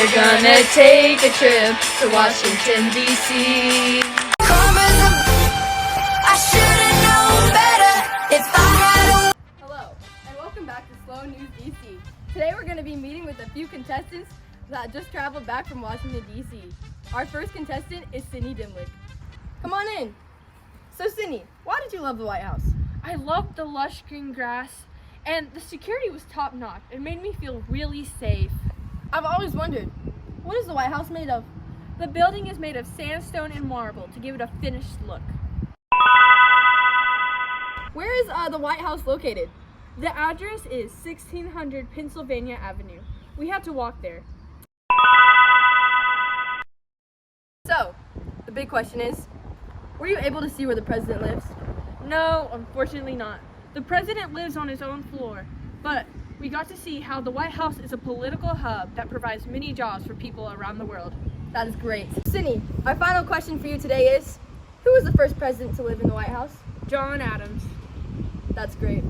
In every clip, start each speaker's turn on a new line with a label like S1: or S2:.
S1: We're gonna take a trip to Washington, D.C.
S2: Hello, and welcome back to Slow News DC. Today we're going to be meeting with a few contestants that just traveled back from Washington, D.C. Our first contestant is Sydney Dimlick. Come on in. So Sydney, why did you love the White House?
S3: I loved the lush green grass, and the security was top notch. It made me feel really safe.
S2: I've always wondered, what is the White House made of?
S3: The building is made of sandstone and marble to give it a finished look.
S2: Where is the White House located?
S3: The address is 1600 Pennsylvania Avenue. We had to walk there.
S2: So, the big question is, were you able to see where the president lives?
S3: No, unfortunately not. The president lives on his own floor, but we got to see how the White House is a political hub that provides many jobs for people around the world.
S2: That is great. Sydney, our final question for you today is, who was the first president to live in the White House?
S3: John Adams.
S2: That's great.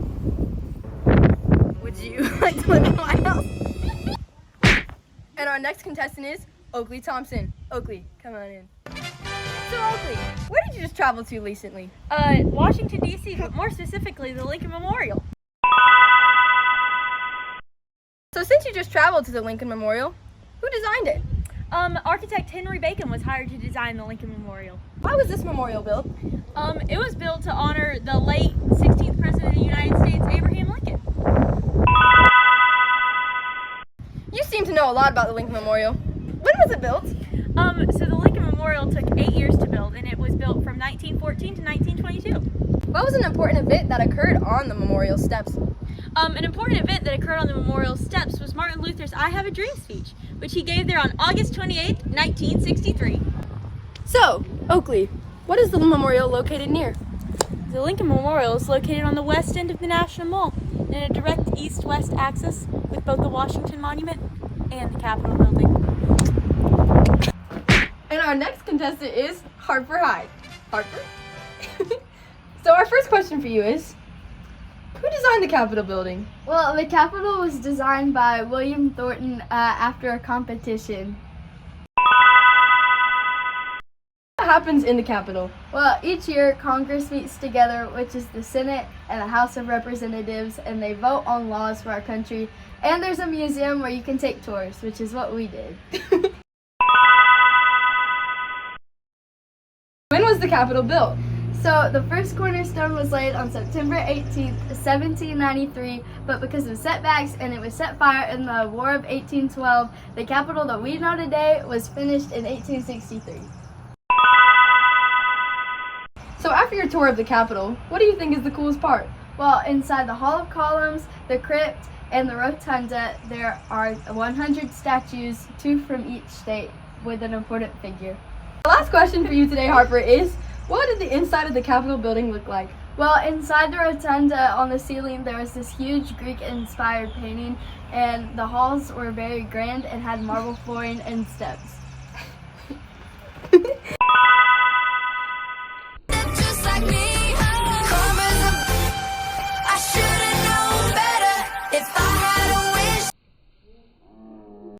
S2: Would you like to live in the White House? And our next contestant is Oakley Thompson. Oakley, come on in. So Oakley, where did you just travel to recently?
S3: Washington, D.C., but more specifically, the Lincoln Memorial.
S2: So since you just traveled to the Lincoln Memorial, who designed it?
S3: Architect Henry Bacon was hired to design the Lincoln Memorial.
S2: Why was this memorial built?
S3: It was built to honor the late 16th President of the United States, Abraham Lincoln.
S2: You seem to know a lot about the Lincoln Memorial. When was it built?
S3: So the Lincoln Memorial took 8 years to build, and it was built from 1914 to 1922.
S2: What was an important event that occurred on the memorial steps?
S3: An important event that occurred on the memorial steps was Martin Luther's I Have a Dream speech, which he gave there on August 28, 1963.
S2: So, Oakley, what is the memorial located near?
S3: The Lincoln Memorial is located on the west end of the National Mall in a direct east-west axis with both the Washington Monument and the Capitol Building.
S2: And our next contestant is Harper Hyde. Harper? So our first question for you is, who designed the Capitol building?
S4: Well, the Capitol was designed by William Thornton after a competition.
S2: What happens in the Capitol?
S4: Well, each year Congress meets together, which is the Senate and the House of Representatives, and they vote on laws for our country. And there's a museum where you can take tours, which is what we did.
S2: When was the Capitol built?
S4: So the first cornerstone was laid on September 18th, 1793, but because of setbacks and it was set fire in the War of 1812, the Capitol that we know today was finished in 1863.
S2: So after your tour of the Capitol, what do you think is the coolest part?
S4: Well, inside the Hall of Columns, the crypt, and the rotunda, there are 100 statues, 2 from each state, with an important figure.
S2: The last question for you today, Harper, is what did the inside of the Capitol building look like?
S4: Well, inside the rotunda on the ceiling there was this huge Greek-inspired painting, and the halls were very grand and had marble flooring and steps.